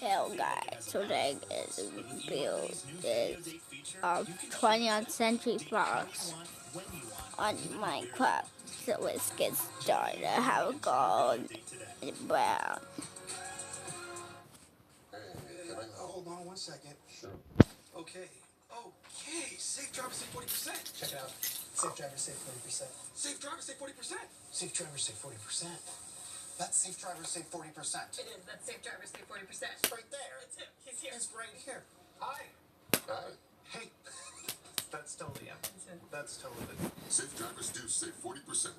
Hello guys, today is build is of 20th Century Fox on Minecraft. So let's get started. I have gold and brown. Hold on 1 second. Sure. Okay. Safe driver save 40%. Check it out. Safe driver save 40%. Safe driver save 40%. Safe driver save 40%. That's safe driver save 40%. It is. That's safe driver save 40%. It's right there. It's him. He's here. It's right here. Hi. Hi. Hey. That's totally him. That's totally him. Safe drivers do save 40%.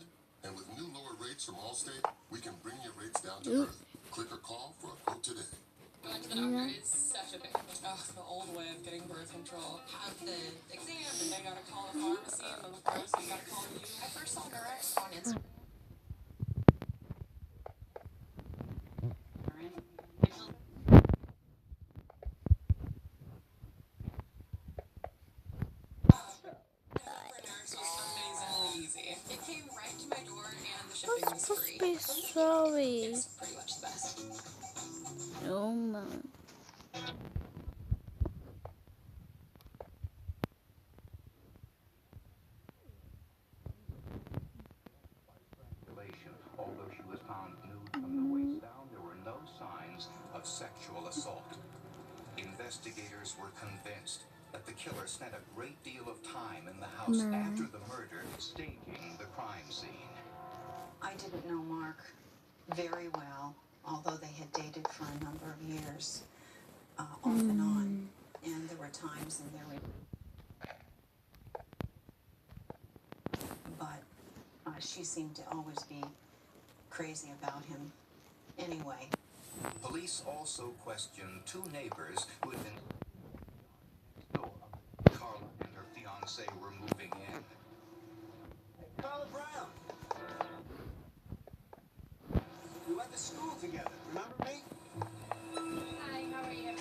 And with new lower rates from Allstate, we can bring your rates down to earth. Click or call for a quote today. Going to the doctor is such a big the old way of getting birth control. Have the exam, and they gotta call the pharmacy, and then the pharmacy gotta call you. I first saw Direct on Instagram. Amazingly easy. It came right to my door, and the shipping was free. Be sorry. It's pretty much the best. Oh man. Although she was found nude from the waist down, there were no signs of sexual assault. Investigators were convinced that the killer spent a great deal of time in the house after the murder, staging the crime scene. I didn't know Mark very well, although they had dated for a number of years, off and on. And there were times in their but she seemed to always be crazy about him anyway. Police also questioned two neighbors who had been Carla and her fiancé were moving in. Carla Brown. We went to school together. Remember me? Hi, how are you?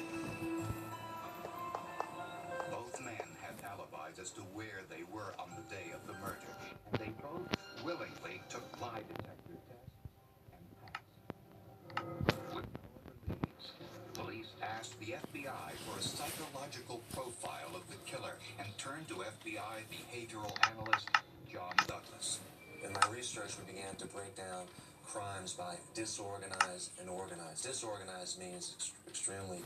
Both men had alibis as to where they were on the day of the murder. They both willingly took lie detector tests and passed. With no other leads, police asked the FBI for a psychological profile of the killer and turned to FBI behavioral analyst John Douglas. In my research, we began to break down crimes by disorganized and organized. Disorganized means extremely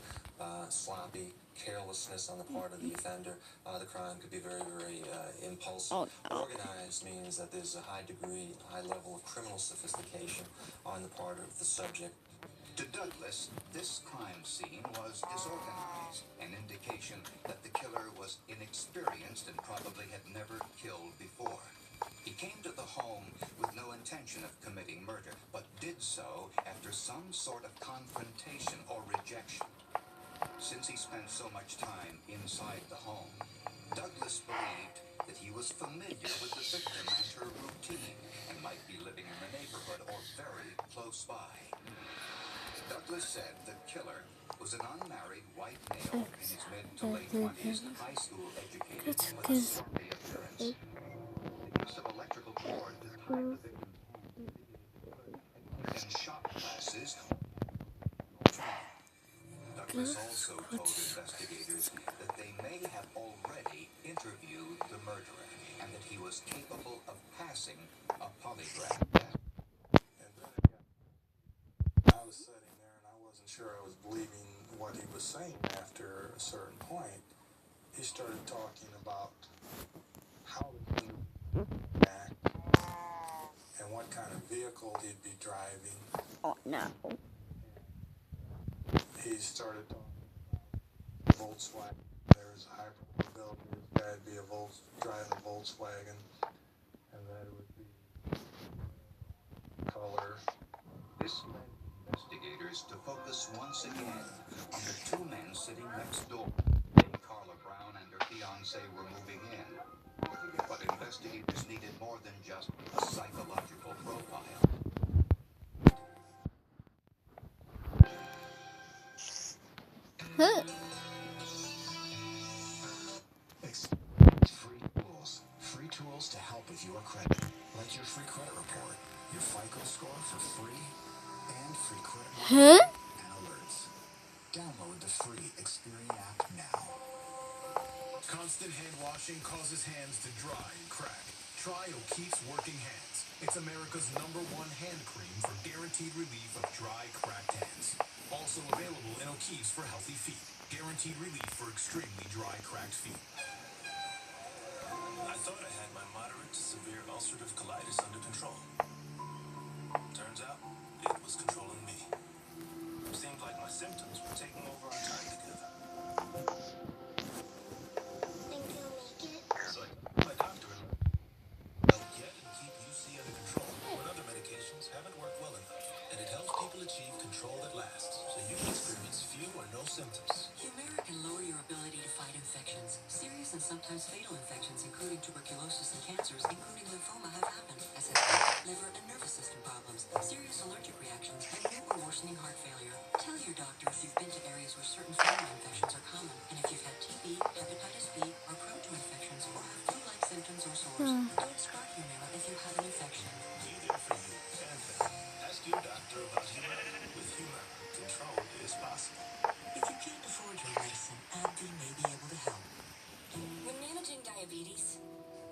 sloppy, carelessness on the part of the offender. The crime could be very, very impulsive. Organized means that there's a high level of criminal sophistication on the part of the subject. To Douglas, this crime scene was disorganized, an indication that the killer was inexperienced and probably had never killed before. He came to the home with no intention of committing murder, but did so after some sort of confrontation or rejection. Since he spent so much time inside the home, Douglas believed that he was familiar with the victim and her routine and might be living in the neighborhood or very close by. Douglas said the killer was an unmarried white male in his mid to late 20s, high school educated, with a swarthy appearance. The use of electrical cord to tie the victim's hands and shot glasses. Douglas also told investigators that they may have already interviewed the murderer and that he was capable of passing a polygraph test. And then again, I was sitting there and I wasn't sure I was believing what he was saying. After a certain point, he started talking about how the killer would act and what kind of vehicle he'd be driving. Oh no. He started talking about Volkswagen. There was a high probability this guy would be driving a Volkswagen, and that it would be color. This led investigators to focus once again on the two men sitting next door. Carla Brown and her fiancé were moving in. But investigators needed more than just a psychological profile. Free tools to help with your credit, like your free credit report, your FICO score for free, and free credit and alerts. Download the free Xperia app now. Constant hand washing causes hands to dry and crack. Try O'Keefe's Working Hands. It's America's #1 hand cream for guaranteed relief of dry, cracked hands. Also available in O'Keefe's for healthy feet. Guaranteed relief for extremely dry, cracked feet. I thought I had my moderate to severe ulcerative colitis under control. Turns out, it was controlling me. Seemed like my symptoms were taking over our time together. Think you'll make it? So I told my doctor help get and keep UC under control when other medications haven't worked well enough. And it helps people achieve control that lasts, so you can experience few or no symptoms. Humira can lower your ability to fight infections. Serious and sometimes fatal infections, including tuberculosis and cancers, including lymphoma, have happened, as have heart, liver, and nervous system problems, serious allergic reactions, and new or worsening heart failure. Tell your doctor if you've been to areas where certain fungal infections are common, and if you've had TB, hepatitis B, are prone to infections, or have flu-like symptoms or sores. Don't start Humira if you have an infection. Be there for you and them. Ask your doctor about Humira. With Humira, control is possible. If you can't afford your medicine, AbbVie may be able to help. When managing diabetes,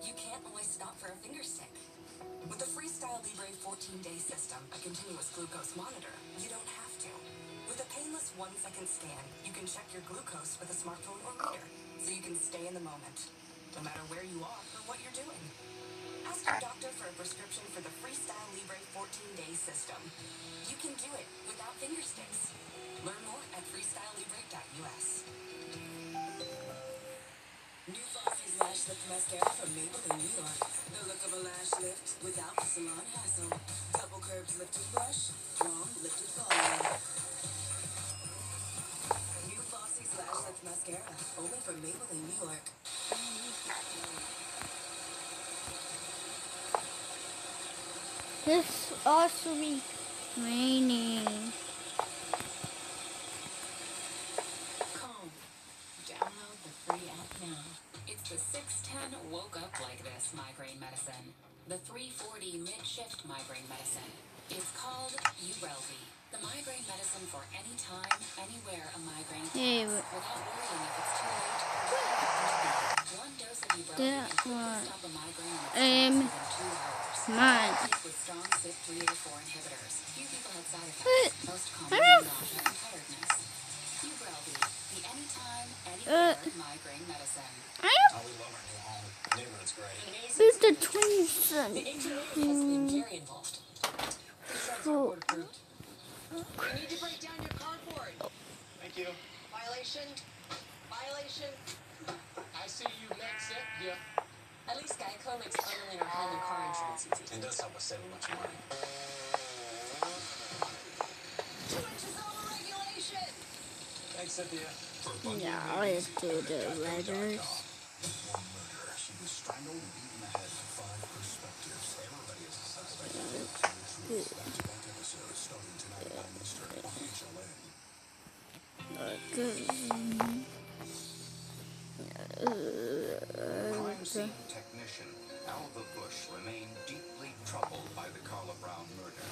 you can't always stop for a finger stick. With the Freestyle Libre 14-day system, a continuous glucose monitor, you don't have to. With a painless 1-second scan, you can check your glucose with a smartphone or reader, so you can stay in the moment, no matter where you are or what you're doing. Ask your doctor for a prescription for the Freestyle Libre 14-day system. You can do it without finger sticks. Learn more at freestylelibre.us. New Flossy's Lash Lift Mascara from Maybelline, New York. The look of a lash lift without the salon hassle. Double curved lifted brush, long lifted volume. New Flossy's Lash Lift Mascara, only from Maybelline, New York. This also be raining. Calm. Download the free app now. It's the 610 Woke Up Like This migraine medicine. The 340 Mid-Shift migraine medicine. It's called Ubrelvy. The migraine medicine for any time, anywhere a migraine attacks, without worrying if it's too late or what happened to be. One dose of Ubrelvy can quickly stop a migraine in its tracks within 2 hours. With strong CYP3A4 inhibitors. Few people had side effects. Most commonly nausea and tiredness. Ubrelvy, the anytime, anywhere migraine medicine. Oh, we love our new home. Neighborhood's great. Who's the twins? The HOA has been very involved. These are court approved. I need to break down your cardboard. Thank you. Violation. Violation. I see you next set, yeah. At least Geico makes bundling our home and car insurance easy. It does help us save a bunch of money. 2 inches over regulation. Thanks, Cynthia. Now let's do the letters. One murder. She was strangled and beaten in the head from 5 perspectives. Everybody is a suspect. Back-to-back episodes starting tonight on Eastern on HLN. Crime scene technician Alva Bush remained deeply troubled by the Carla Brown murder.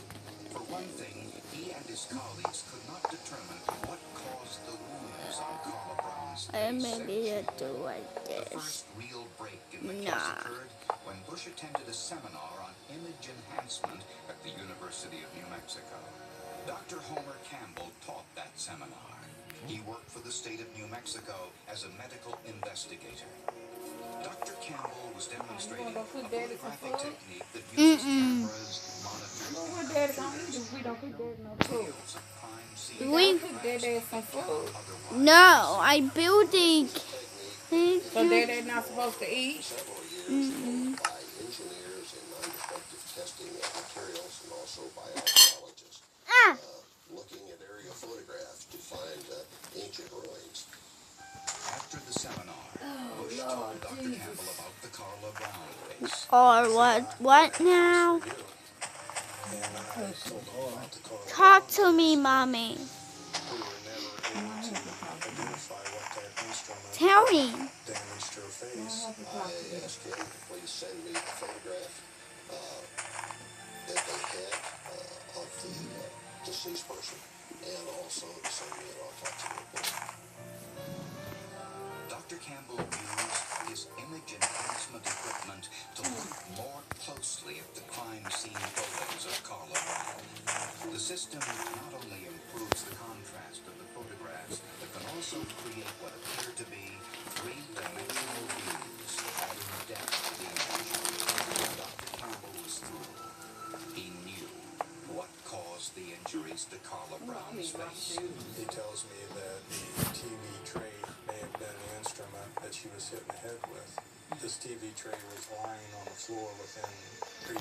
For one thing, he and his colleagues could not determine what caused the wounds on Carla Brown's face. Maybe you do like The this. first real break in the case occurred when Bush attended a seminar on image enhancement at the University of New Mexico. Dr. Homer Campbell taught that seminar. He worked for the state of New Mexico as a medical investigator. Dr. Campbell was demonstrating a photographic technique that uses cameras, monitors, and videos of crime scenes. No, I'm building. So they're not supposed to eat? By engineers and non-destructive testing of materials and also by archaeologists looking at aerial photographs to find ancient ruins. After the seminar, Bush told Dr. Campbell about the Carla Brown case. Or what now? Talk to me, Mommy. We were never able to identify what that instrument Tell me. damaged her face. I asked him to please send me the photograph that they had of the deceased person and also to send me an autopsy report. system not only improves the contrast of the photographs, but can also create what appear to be three-dimensional views, adding depth to the image. Dr. Campbell was through. He knew what caused the injuries to Carla Brown's face. He tells me that the TV tray may have been the instrument that she was hitting the head with. This TV tray was lying on the floor within 3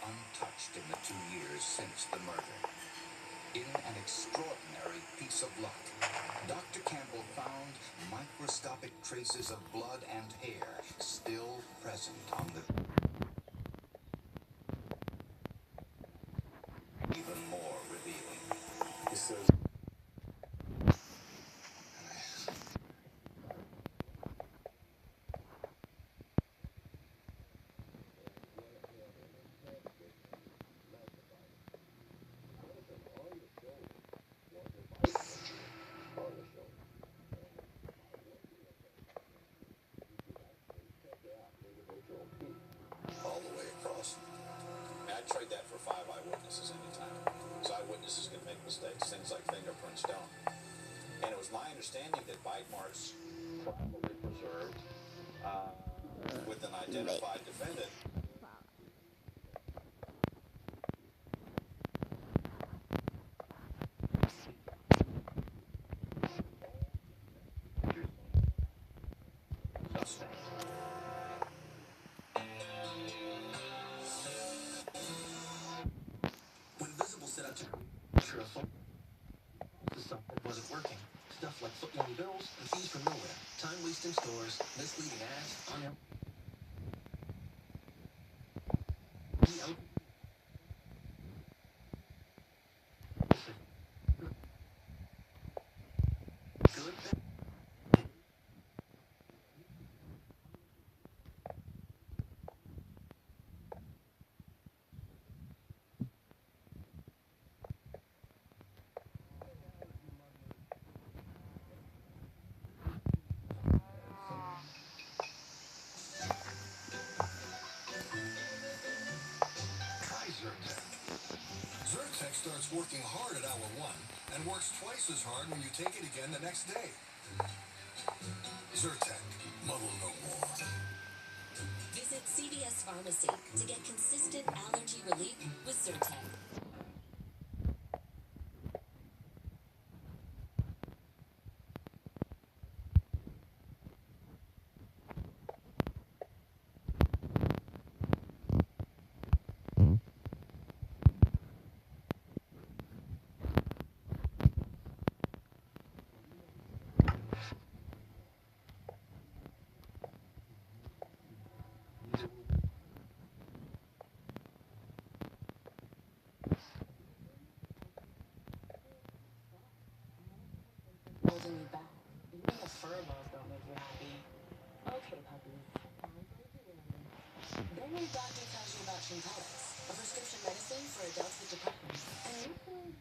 untouched in the 2 years since the murder. In an extraordinary piece of luck, Dr. Campbell found microscopic traces of blood and hair still present on the... even more revealing. He says, all the way across. I'd trade that for 5 eyewitnesses anytime. Because eyewitnesses can make mistakes, things like fingerprints don't. And it was my understanding that bite marks probably preserved with an identified defendant. Suspect. When Visible set out to capture a phone, something wasn't working. Stuff like foot-long bills and fees from nowhere. Time-wasting stores, misleading ads, good. Try Zyrtec. Zyrtec starts working hard at hour 1 and works twice as hard when you take it again the next day. Zyrtec, muddle no more. Visit CVS Pharmacy to get consistent allergy relief with Zyrtec. Holding you back. Even the fur balls don't make you happy. Okay, puppies. Then your doctor tells you about Chintellix, a prescription medicine for adults with depression. And you can